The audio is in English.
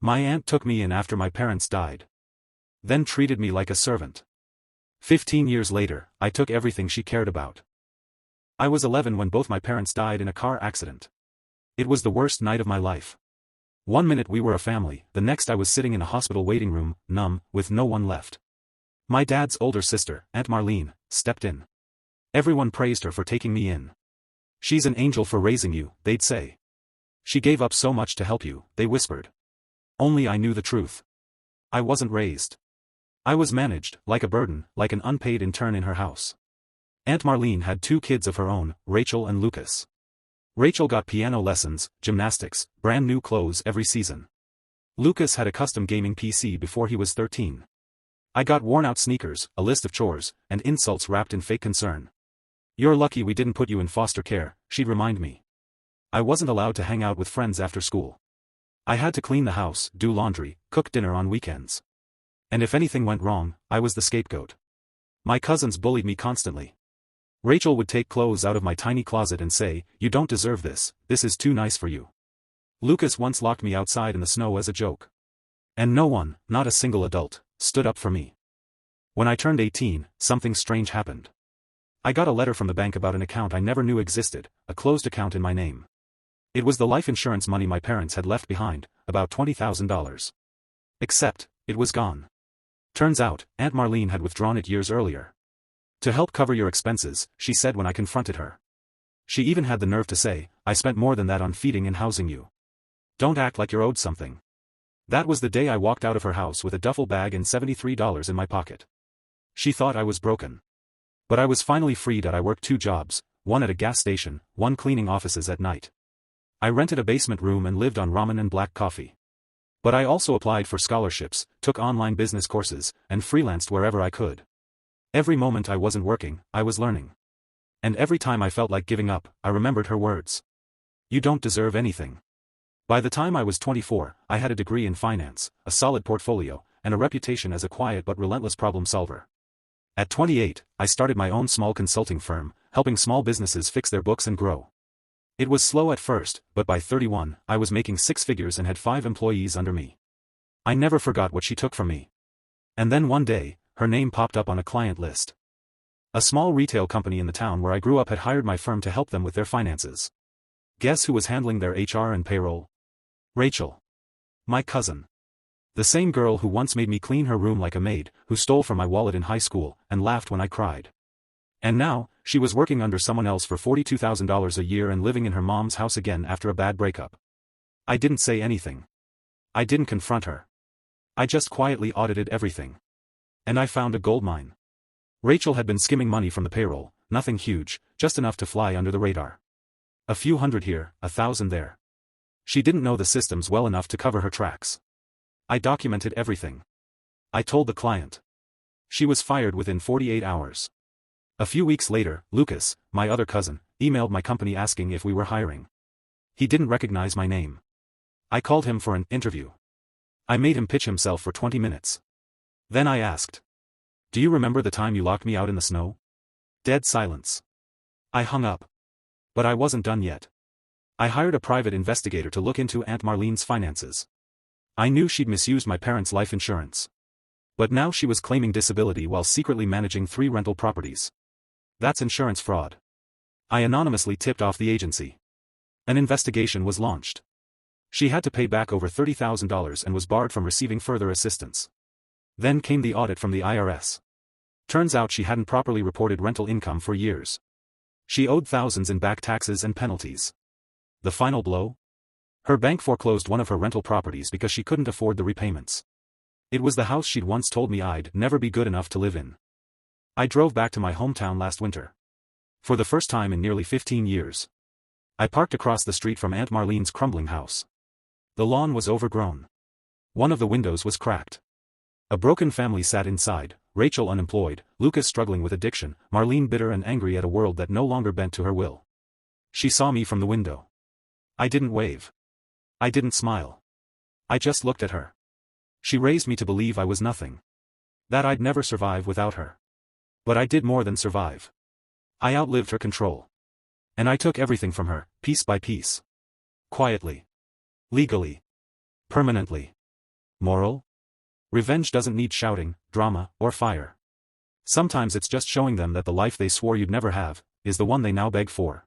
My aunt took me in after my parents died. Then treated me like a servant. 15 years later, I took everything she cared about. I was 11 when both my parents died in a car accident. It was the worst night of my life. One minute we were a family, the next I was sitting in a hospital waiting room, numb, with no one left. My dad's older sister, Aunt Marlene, stepped in. Everyone praised her for taking me in. "She's an angel for raising you," they'd say. "She gave up so much to help you," they whispered. Only I knew the truth. I wasn't raised. I was managed, like a burden, like an unpaid intern in her house. Aunt Marlene had 2 kids of her own, Rachel and Lucas. Rachel got piano lessons, gymnastics, brand new clothes every season. Lucas had a custom gaming PC before he was 13. I got worn-out sneakers, a list of chores, and insults wrapped in fake concern. "You're lucky we didn't put you in foster care," she'd remind me. I wasn't allowed to hang out with friends after school. I had to clean the house, do laundry, cook dinner on weekends. And if anything went wrong, I was the scapegoat. My cousins bullied me constantly. Rachel would take clothes out of my tiny closet and say, "You don't deserve this, this is too nice for you." Lucas once locked me outside in the snow as a joke. And no one, not a single adult, stood up for me. When I turned 18, something strange happened. I got a letter from the bank about an account I never knew existed, a closed account in my name. It was the life insurance money my parents had left behind, about $20,000. Except, it was gone. Turns out, Aunt Marlene had withdrawn it years earlier. "To help cover your expenses," she said when I confronted her. She even had the nerve to say, "I spent more than that on feeding and housing you. Don't act like you're owed something." That was the day I walked out of her house with a duffel bag and $73 in my pocket. She thought I was broken. But I was finally freed. I worked 2 jobs, one at a gas station, one cleaning offices at night. I rented a basement room and lived on ramen and black coffee. But I also applied for scholarships, took online business courses, and freelanced wherever I could. Every moment I wasn't working, I was learning. And every time I felt like giving up, I remembered her words. "You don't deserve anything." By the time I was 24, I had a degree in finance, a solid portfolio, and a reputation as a quiet but relentless problem solver. At 28, I started my own small consulting firm, helping small businesses fix their books and grow. It was slow at first, but by 31, I was making 6 figures and had 5 employees under me. I never forgot what she took from me. And then one day, her name popped up on a client list. A small retail company in the town where I grew up had hired my firm to help them with their finances. Guess who was handling their HR and payroll? Rachel. My cousin. The same girl who once made me clean her room like a maid, who stole from my wallet in high school, and laughed when I cried. And now, she was working under someone else for $42,000 a year and living in her mom's house again after a bad breakup. I didn't say anything. I didn't confront her. I just quietly audited everything. And I found a goldmine. Rachel had been skimming money from the payroll, nothing huge, just enough to fly under the radar. A few hundred here, 1,000 there. She didn't know the systems well enough to cover her tracks. I documented everything. I told the client. She was fired within 48 hours. A few weeks later, Lucas, my other cousin, emailed my company asking if we were hiring. He didn't recognize my name. I called him for an interview. I made him pitch himself for 20 minutes. Then I asked, "Do you remember the time you locked me out in the snow?" Dead silence. I hung up. But I wasn't done yet. I hired a private investigator to look into Aunt Marlene's finances. I knew she'd misused my parents' life insurance. But now she was claiming disability while secretly managing 3 rental properties. That's insurance fraud. I anonymously tipped off the agency. An investigation was launched. She had to pay back over $30,000 and was barred from receiving further assistance. Then came the audit from the IRS. Turns out she hadn't properly reported rental income for years. She owed thousands in back taxes and penalties. The final blow? Her bank foreclosed one of her rental properties because she couldn't afford the repayments. It was the house she'd once told me I'd never be good enough to live in. I drove back to my hometown last winter. For the first time in nearly 15 years. I parked across the street from Aunt Marlene's crumbling house. The lawn was overgrown. One of the windows was cracked. A broken family sat inside, Rachel unemployed, Lucas struggling with addiction, Marlene bitter and angry at a world that no longer bent to her will. She saw me from the window. I didn't wave. I didn't smile. I just looked at her. She raised me to believe I was nothing. That I'd never survive without her. But I did more than survive. I outlived her control. And I took everything from her, piece by piece. Quietly. Legally. Permanently. Moral? Revenge doesn't need shouting, drama, or fire. Sometimes it's just showing them that the life they swore you'd never have, is the one they now beg for.